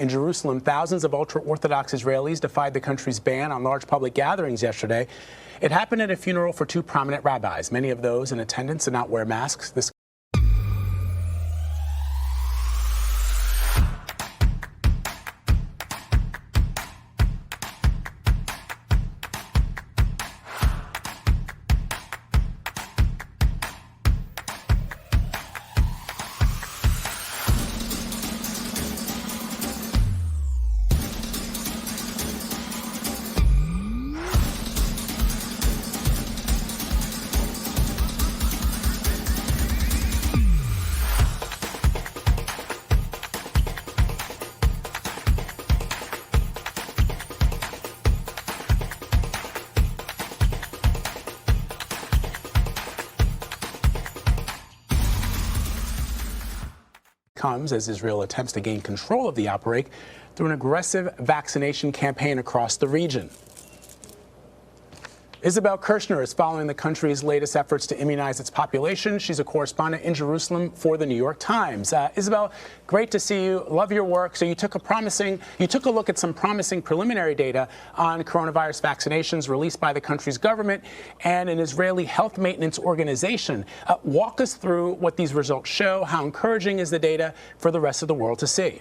In Jerusalem, thousands of ultra-Orthodox Israelis defied the country's ban on large public gatherings yesterday. It happened at a funeral for two prominent rabbis. Many of those in attendance did not wear masks. This comes as Israel attempts to gain control of the outbreak through an aggressive vaccination campaign across the region. Isabel Kershner is following the country's latest efforts to immunize its population. She's a correspondent in Jerusalem for the New York Times. Isabel, great to see you. Love your work. So you took a look at some promising preliminary data on coronavirus vaccinations released by the country's government and an Israeli health maintenance organization. Walk us through what these results show. How encouraging is the data for the rest of the world to see?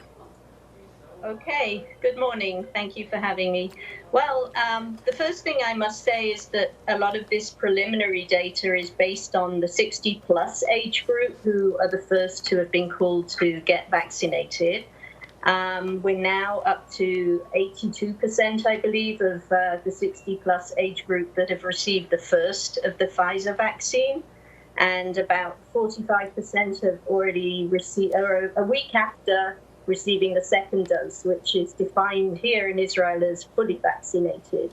Okay, good morning. Thank you for having me. Well, the first thing I must say is that a lot of this preliminary data is based on the 60-plus age group, who are the first to have been called to get vaccinated. We're now up to 82%, I believe, of the 60-plus age group that have received the first of the Pfizer vaccine. And about 45% have already received, or a week after receiving the second dose, which is defined here in Israel as fully vaccinated.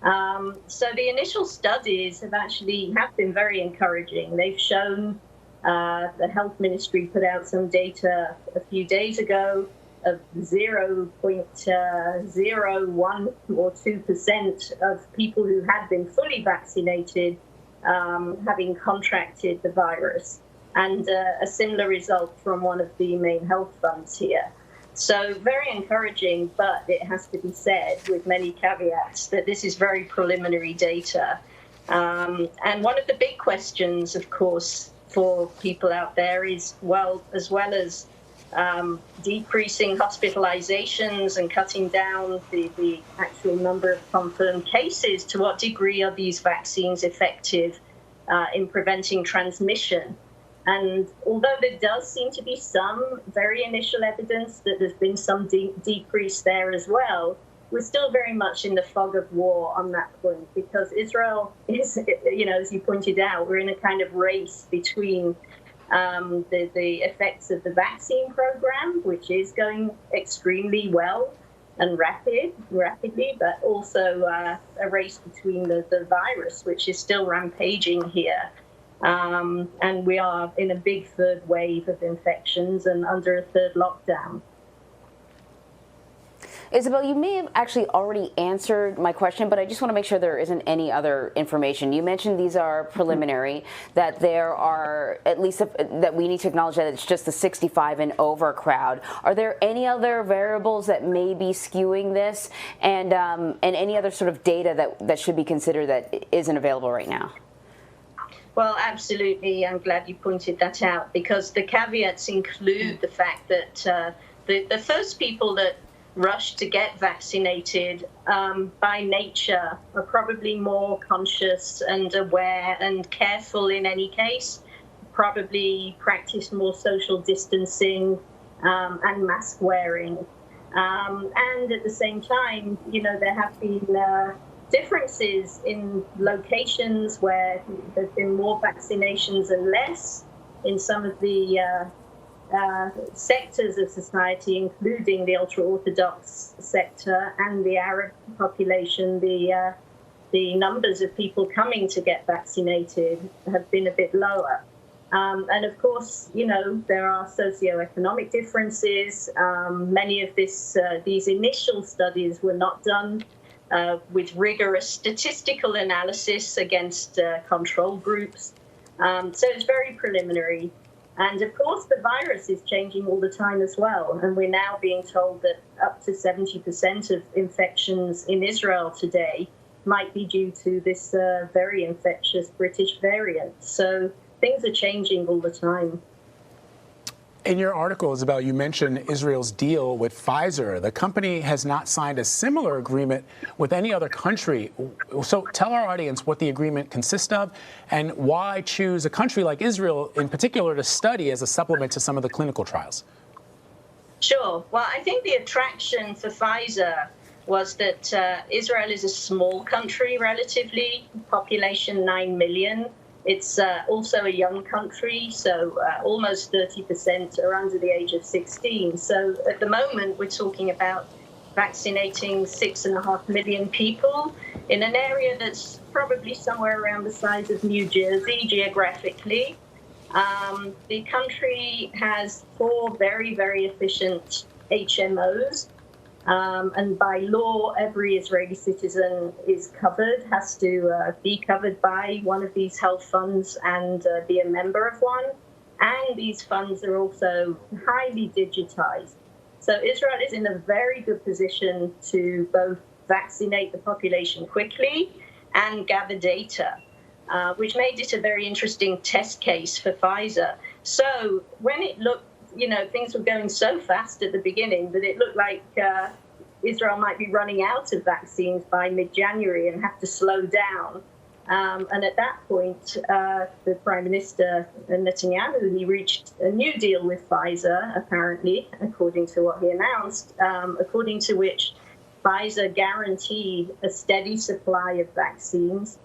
So the initial studies have been very encouraging. They've shown, the health ministry put out some data a few days ago of 0.01 or 2% of people who had been fully vaccinated having contracted the virus, and a similar result from one of the main health funds here. So very encouraging, but it has to be said with many caveats that this is very preliminary data. And one of the big questions, of course, for people out there is, as well as decreasing hospitalizations and cutting down the actual number of confirmed cases, to what degree are these vaccines effective in preventing transmission? And although there does seem to be some very initial evidence that there's been some decrease there as well, we're still very much in the fog of war on that point, because Israel is, as you pointed out, we're in a kind of race between the effects of the vaccine program, which is going extremely well and rapidly, but also a race between the virus, which is still rampaging here. And we are in a big third wave of infections and under a third lockdown. Isabel, you may have actually already answered my question, but I just want to make sure there isn't any other information. You mentioned these are preliminary, that there are, at least that we need to acknowledge that it's just the 65 and over crowd. Are there any other variables that may be skewing this, and any other sort of data that should be considered that isn't available right now? Well, absolutely. I'm glad you pointed that out, because the caveats include the fact that the first people that rush to get vaccinated by nature are probably more conscious and aware and careful in any case, probably practice more social distancing and mask wearing. And at the same time, there have been differences in locations where there's been more vaccinations and less in some of the sectors of society, including the ultra-Orthodox sector and the Arab population. The numbers of people coming to get vaccinated have been a bit lower. And of course, there are socioeconomic differences. Many of these initial studies were not done with rigorous statistical analysis against control groups. So it's very preliminary. And of course, the virus is changing all the time as well. And we're now being told that up to 70% of infections in Israel today might be due to this very infectious British variant. So things are changing all the time. In your article, Isabel, you mentioned Israel's deal with Pfizer. The company has not signed a similar agreement with any other country. So tell our audience what the agreement consists of and why choose a country like Israel in particular to study as a supplement to some of the clinical trials. Sure. Well, I think the attraction for Pfizer was that Israel is a small country relatively, population 9 million. It's also a young country, so almost 30% are under the age of 16. So at the moment, we're talking about vaccinating 6.5 million people in an area that's probably somewhere around the size of New Jersey geographically. The country has 4 very, very efficient HMOs. And by law, every Israeli citizen is covered, has to be covered by one of these health funds and be a member of one. And these funds are also highly digitized. So Israel is in a very good position to both vaccinate the population quickly and gather data, which made it a very interesting test case for Pfizer. So when it looked, things were going so fast at the beginning that it looked like Israel might be running out of vaccines by mid-January and have to slow down. And at that point, the Prime Minister, Netanyahu, he reached a new deal with Pfizer, apparently, according to what he announced, according to which Pfizer guaranteed a steady supply of vaccines,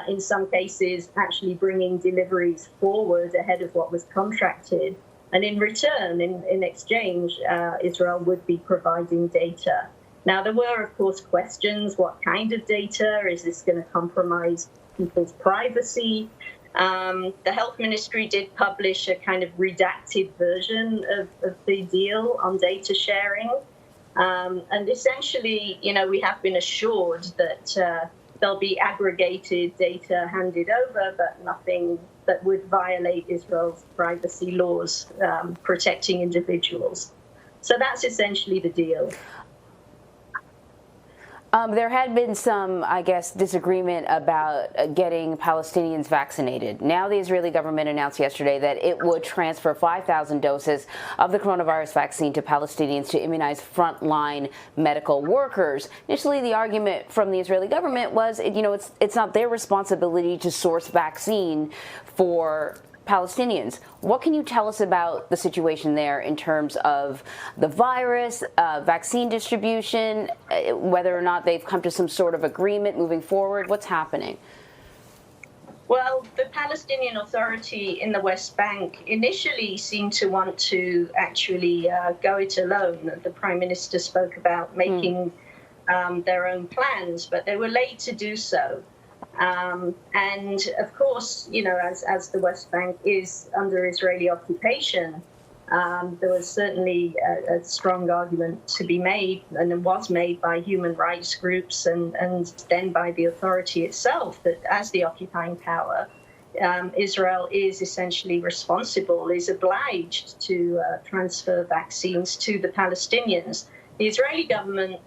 in some cases actually bringing deliveries forward ahead of what was contracted. And in return, in exchange, Israel would be providing data. Now, there were, of course, questions. What kind of data? Is this going to compromise people's privacy? The health ministry did publish a kind of redacted version of the deal on data sharing. And essentially, we have been assured that there'll be aggregated data handed over, but nothing that would violate Israel's privacy laws protecting individuals. So that's essentially the deal. There had been some, I guess, disagreement about getting Palestinians vaccinated. Now the Israeli government announced yesterday that it would transfer 5,000 doses of the coronavirus vaccine to Palestinians to immunize frontline medical workers. Initially, the argument from the Israeli government was, it's not their responsibility to source vaccine for Palestinians. What can you tell us about the situation there in terms of the virus, vaccine distribution, whether or not they've come to some sort of agreement moving forward? What's happening? Well, the Palestinian Authority in the West Bank initially seemed to want to actually go it alone. The Prime Minister spoke about making their own plans, but they were late to do so. And of course, as the West Bank is under Israeli occupation, there was certainly a strong argument to be made, and it was made by human rights groups and then by the authority itself, that as the occupying power, Israel is essentially responsible, is obliged to transfer vaccines to the Palestinians. The Israeli government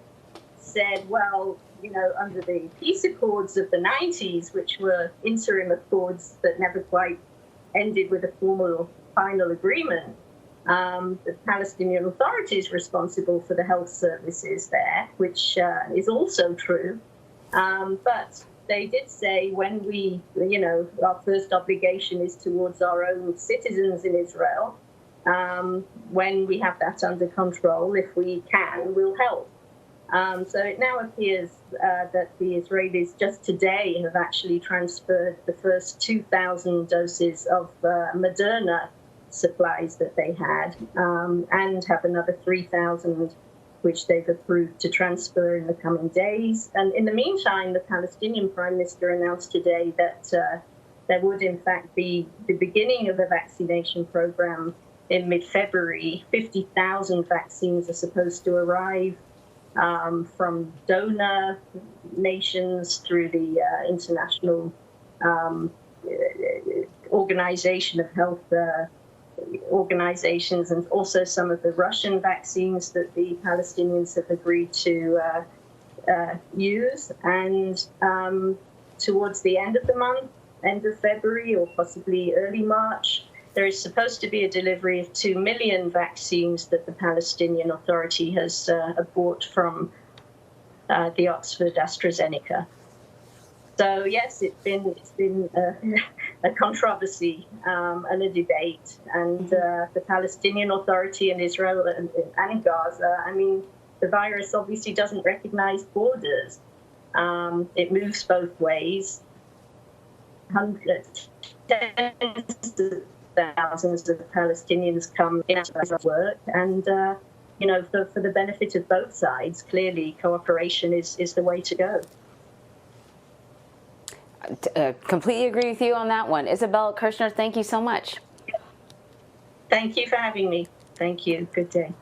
said, well, under the peace accords of the 90s, which were interim accords that never quite ended with a formal final agreement, the Palestinian Authority is responsible for the health services there, which is also true. But they did say when we, our first obligation is towards our own citizens in Israel. When we have that under control, if we can, we'll help. So it now appears that the Israelis just today have actually transferred the first 2,000 doses of Moderna supplies that they had, and have another 3,000 which they've approved to transfer in the coming days. And in the meantime, the Palestinian Prime Minister announced today that there would in fact be the beginning of a vaccination program in mid-February. 50,000 vaccines are supposed to arrive from donor nations through the International Organization of Health organizations and also some of the Russian vaccines that the Palestinians have agreed to use. And towards the end of the month, end of February or possibly early March, there is supposed to be a delivery of 2 million vaccines that the Palestinian Authority has bought from the Oxford AstraZeneca. So yes, it's been a controversy and a debate, and the Palestinian Authority and Israel and Gaza. I mean, the virus obviously doesn't recognize borders. It moves both ways. Tens of thousands of Palestinians come in to work, and for the benefit of both sides, clearly cooperation is the way to go. Completely agree with you on that one. Isabel Kershner, thank you so much. Thank you for having me. Thank you. Good day.